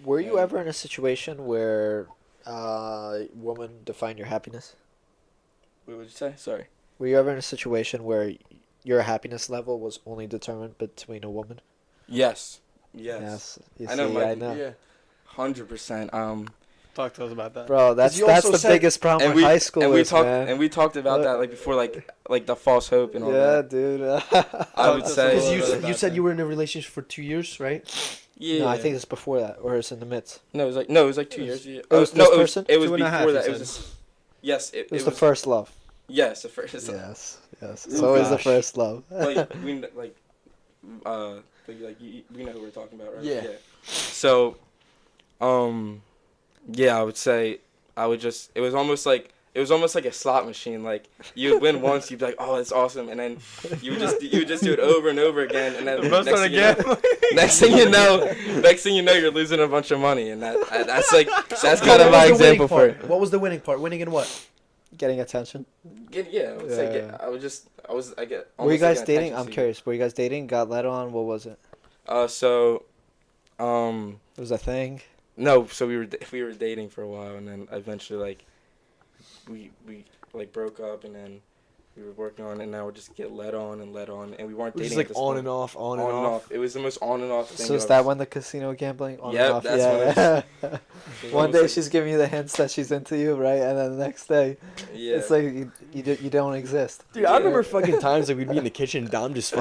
Were you ever in a situation where woman defined your happiness? What would you say? Sorry. Were you ever in a situation where your happiness level was only determined between a woman? Yes. Yes. You I know, see, Mike. I know. Yeah. 100%. Talk to us about that. Bro, that's you the also said- biggest problem And with we high schoolers, and we talked man. and we talked about that like before, like the false hope and all yeah, that. dude. I would say. Because you about said that. you were in a relationship for 2 years, right? Yeah. No, I think it's before that, or it's in the midst. No, it was like 2 years. Yeah. It was no, this it was, person? it was 2.5 before that. you It was said. yes. It was the first love. Yes, the first. Yes. It's Oh, always the gosh. first love. Like we we know who we're talking about, right? Yeah. So, yeah, I would say it was almost like a slot machine. Like you would win once, you'd be like, oh, that's awesome, and then you would just do it over and over again, and then next thing you know, you're losing a bunch of money, and that's kind of my example for it. What was the winning part? Winning in what? Getting attention. Yeah, I would say Yeah. I get. Were you almost like guys an dating? attention I'm seeker. curious. Were you guys dating? Got let on? What was it? So, It was a thing. no, so we were dating for a while, and then eventually like we like broke up, and then we were working on it, and now we're just get led on, and we weren't dating. Just like at this on point. and off, on On and off. It was the most on and off thing. So is that when the casino gambling on Yep, and off? that's yeah. when One almost day like- she's giving you the hints that she's into you, right? And then the next day, Yeah. it's like you don't exist. Dude, I remember fucking times like we'd be in the kitchen and Dom just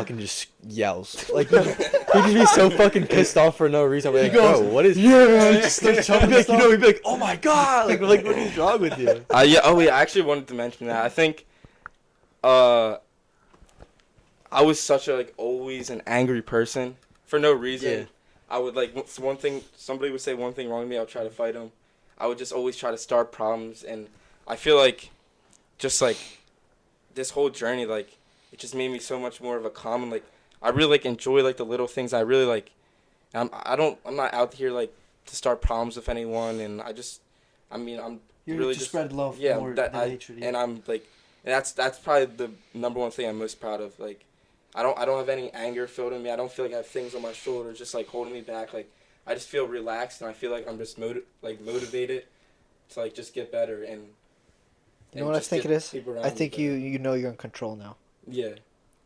yells. Like he'd just be so fucking pissed off for no reason. I'd be like, bro, what is Just he'd be like, he'd be like, oh my god, like what is wrong with you? Yeah. Oh yeah. I actually wanted to mention that. I think, I was such a always an angry person for no reason. Yeah. I would somebody would say one thing wrong to me, I would try to fight them. I would just always try to start problems, and I feel like, just like, this whole journey, like, it just made me so much more of a calm, and like, I really enjoy the little things. I really I'm not out here to start problems with anyone, and I'm You really just spread love yeah, more that, than hatred. and I'm and that's probably the number one thing I'm most proud of. I don't have any anger filled in me. I don't feel like I have things on my shoulders just holding me back. I just feel relaxed, and I feel like I'm just motivated to just get better, and You know what I just think get it is? people around I me think better. you know you're in control now. Yeah.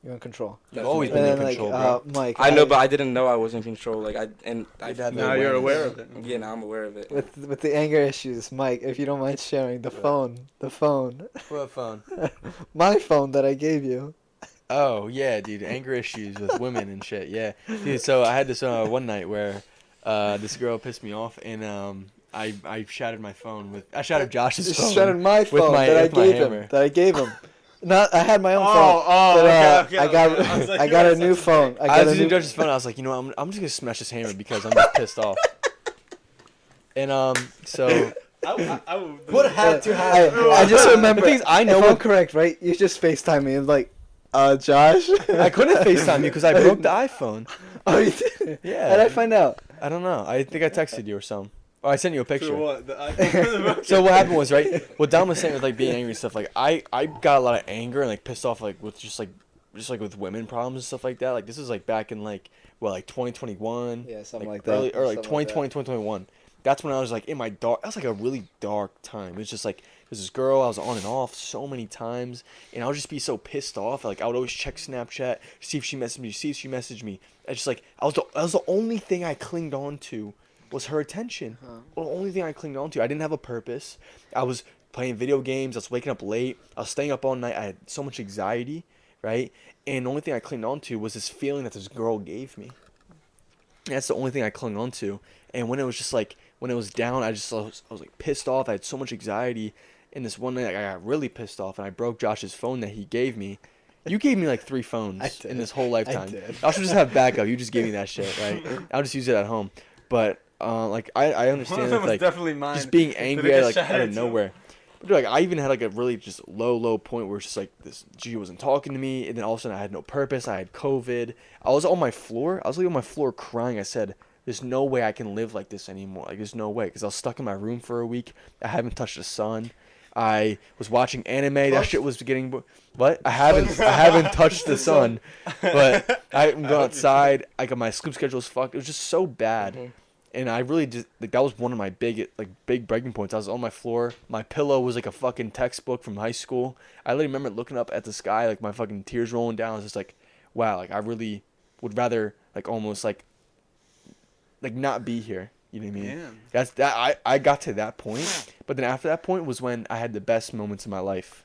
You're in control. You've always And been in then control, bro. Mike. I know, but I didn't know I was in control. Now you're aware of it. Yeah, now I'm aware of it. with the anger issues, Mike, if you don't mind sharing the phone, What phone? my phone that I gave you. Oh yeah, dude, anger issues with women and shit. Yeah, dude. So I had this one night where this girl pissed me off, and I shattered my phone I shattered Josh's phone. Shattered my with phone my- that I with my gave hammer. him. That I gave him. Not I had my own phone. But, I got a new phone. I was using Josh's phone. I was like, you know what, I'm just gonna smash this hammer because I'm just pissed off. And so What had to happen? I just remember. The thing is, I know if I'm what- correct, right? You just FaceTime me and Josh. I couldn't FaceTime you because I broke the iPhone. Oh, you did? Yeah. How did I find out? I don't know. I think I texted you or something. Or I sent you a picture. What? The iPhone? So what happened was, right, what Dom was saying with being angry and stuff, I got a lot of anger and pissed off with just with women problems and stuff like that. This is back in 2021. Yeah, something like early, that. or Something 2020, 2021. That's when I was in my dark. That was a really dark time. It was just there's this girl I was on and off so many times, and I would just be so pissed off. I would always check Snapchat, see if she messaged me. I just that was the only thing I clinged on to was her attention. The only thing I clinged on to. I didn't have a purpose. I was playing video games. I was waking up late. I was staying up all night. I had so much anxiety, right? And the only thing I clinged on to was this feeling that this girl gave me. And that's the only thing I clung on to. And when it was just when it was down, I was pissed off. I had so much anxiety. And this one night, I got really pissed off, and I broke Josh's phone that he gave me. You gave me 3 phones in this whole lifetime. I should just have backup. You just gave me that shit, right? I'll just use it at home. But I understand One of them was that, definitely mine. just being Did angry it out get shattered of nowhere. But dude, I even had a really just low point where it's just this she wasn't talking to me, and then all of a sudden I had no purpose. I had COVID. I was on my floor. I was on my floor crying. I said, "There's no way I can live like this anymore. There's no way." Because I was stuck in my room for a week. I haven't touched the sun. I was watching anime. That shit was getting. What? I haven't touched the sun, but I haven't gone outside. My sleep schedule was fucked. It was just so bad. And I really just like that was one of my big breaking points. I was on my floor. My pillow was like a fucking textbook from high school. I literally remember looking up at the sky, like my fucking tears rolling down. I was just like, wow, like I really would rather like almost like not be here. You know what I mean? Damn. That's that. I got to that point, but then after that point was when I had the best moments in my life.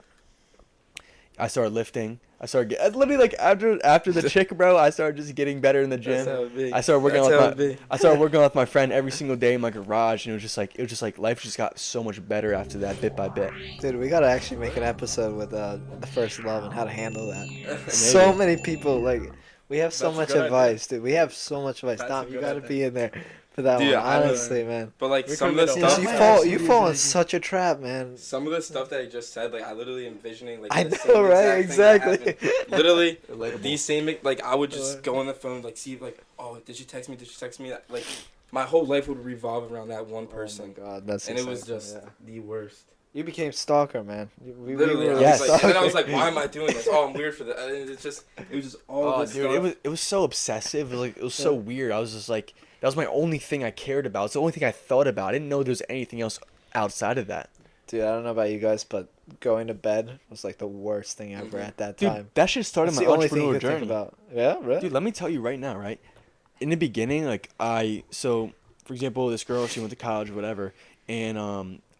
I started lifting. I literally like after the chick, bro. I started just getting better in the gym. I started working with my friend every single day in my garage, and it was just like life just got so much better after that, bit by bit. Dude, we gotta actually make an episode with the first love and how to handle that. So many people we have so much advice, dude. We have so much advice. Dom, you gotta be in there for that one. Honestly, man. But like some of the stuff, you fall in such a trap, man. Some of the stuff that I just said, like I literally envisioning like I know, right? Exactly. Literally, these same like I would just go on the phone, like see like, oh, did she text me? Like my whole life would revolve around that one person. Oh my God, that's and it was just the worst. You became stalker, man. Literally, were and then I was like, why am I doing this? Oh, I'm weird for that. And it was just all this dude, stuff. it was so obsessive. It was so weird. I was just like, that was my only thing I cared about. It's the only thing I thought about. I didn't know there was anything else outside of that. Dude, I don't know about you guys, but going to bed was like the worst thing ever at that time. Dude, that shit started my entrepreneur journey. Yeah, really? Dude, let me tell you right now, right? In the beginning, like so for example, this girl, she went to college or whatever, and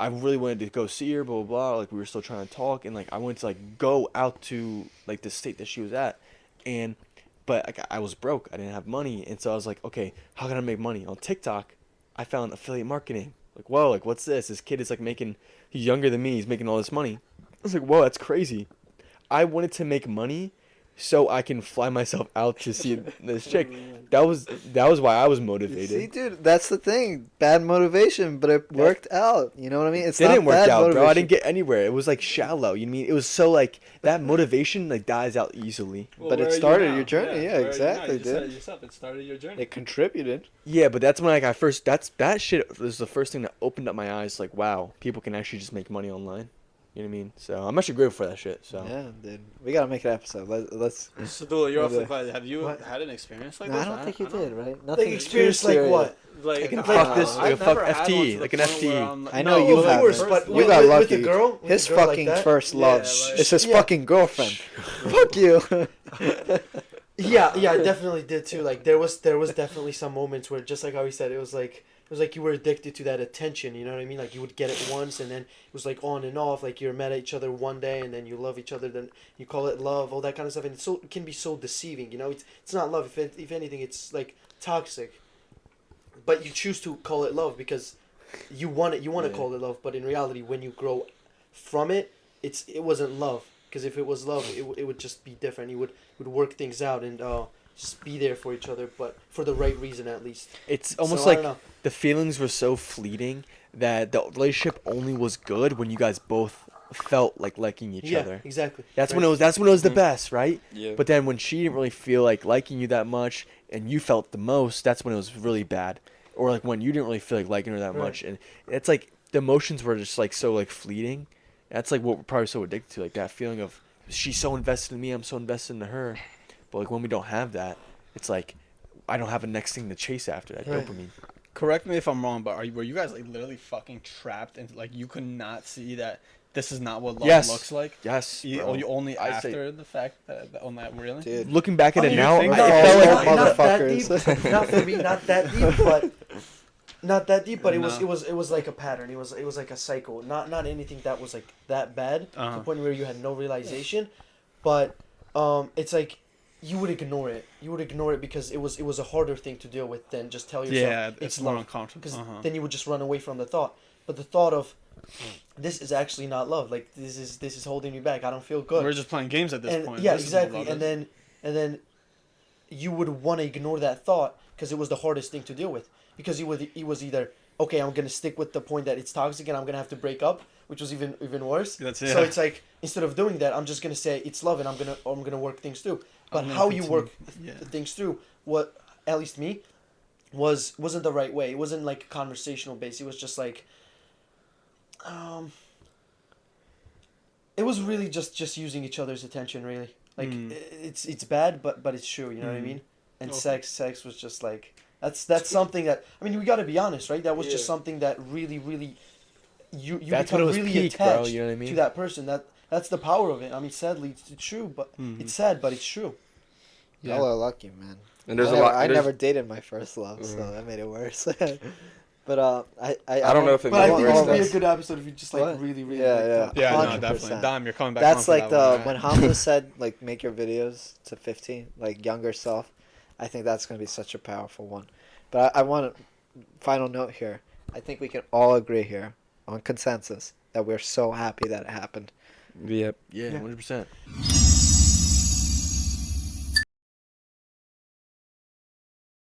I really wanted to go see her, blah, blah, blah. Like, we were still trying to talk, and, like, I wanted to, like, go out to, like, the state that she was at. But like, I was broke. I didn't have money. And so I was like, okay, how can I make money? On TikTok, I found affiliate marketing. Like, whoa, like, what's this? This kid is, like, he's younger than me. He's making all this money. I was like, whoa, that's crazy. I wanted to make money so I can fly myself out to see this chick. That was why I was motivated. See, dude, that's the thing. Bad motivation, but it worked out. You know what I mean? It didn't work out, bro. I didn't get anywhere. It was like shallow. You know what I mean? It was so like that motivation like dies out easily. Well, but it started your journey. Yeah, exactly, dude. Said it yourself. It started your journey. It contributed. Yeah, but that's when like that shit was the first thing that opened up my eyes. Like, wow, people can actually just make money online. You know what I mean? So I'm actually grateful for that shit. So yeah, dude, we gotta make an episode. Let's. So, you're off the class. Have you had an experience like this? I don't think you did, right? Nothing experience like what? Like fuck this, like a fuck FT, like an FT. I know you have, but you got lucky. With the girl, his fucking first love is his fucking girlfriend. Fuck you. Yeah, I definitely did too. Like there was definitely some moments where, just like how he said, it was like you were addicted to that attention. You know what I mean? Like you would get it once, and then it was like on and off. Like you're mad at each other one day, and then you love each other. Then you call it love, all that kind of stuff, and it can be so deceiving. You know, it's not love. If anything, it's like toxic. But you choose to call it love because you want it. You want to call it love, but in reality, when you grow from it, it wasn't love. Because if it was love, it would just be different. You would work things out and just be there for each other, but for the right reason at least. It's almost like the feelings were so fleeting that the relationship only was good when you guys both felt like liking each other. Yeah, exactly. That's when it was the best, right? Yeah. But then when she didn't really feel like liking you that much and you felt the most, that's when it was really bad. Or like when you didn't really feel like liking her that much, and it's like the emotions were just like so like fleeting. That's like what we're probably so addicted to, like that feeling of she's so invested in me, I'm so invested in her. But like when we don't have that, it's like I don't have a next thing to chase after that dopamine. Correct me if I'm wrong, but were you guys like literally fucking trapped and like you could not see that this is not what love looks like? Yes. You only after the fact that on that really? Dude. Looking back at it now, I felt like motherfuckers. Not for me, not that deep, but. Not that deep, but it was like a pattern. It was like a cycle. Not anything that was like that bad to the point where you had no realization, but it's like you would ignore it. You would ignore it because it was a harder thing to deal with than just tell yourself it's more uncomfortable. Because then you would just run away from the thought. But the thought of this is actually not love. Like this is holding me back. I don't feel good. We're just playing games at this point. Yeah, exactly. And then you would want to ignore that thought because it was the hardest thing to deal with. Because he was either, okay, I'm going to stick with the point that it's toxic and I'm going to have to break up, which was even worse. So it's like, instead of doing that, I'm just going to say it's love and I'm going to work things through. But how you work things through, what, at least me, wasn't the right way. It wasn't like conversational based. It was just like, it was really just using each other's attention, really. Like, it's bad, but it's true, you know what I mean? And sex was just like... That's something that, I mean, we got to be honest, right? That was just something that really, really, you That's become when it was really peak, attached bro, you know what I mean? to that person. That's the power of it. I mean, sadly, it's true, but it's sad, but it's true. Y'all are lucky, man. And there's a lot. I never dated my first love, so that made it worse. But I don't know if it But I made it think worse. this would be though. a good episode if you just like What? really, really. Yeah, like, yeah. Yeah, no, 100%. definitely. Dom, you're coming back. That's on for like that the one, when Hamza said like make your videos to 15, like younger self. I think that's gonna be such a powerful one. But I want a final note here. I think we can all agree here on consensus that we're so happy that it happened. Yep. Yeah, 100%.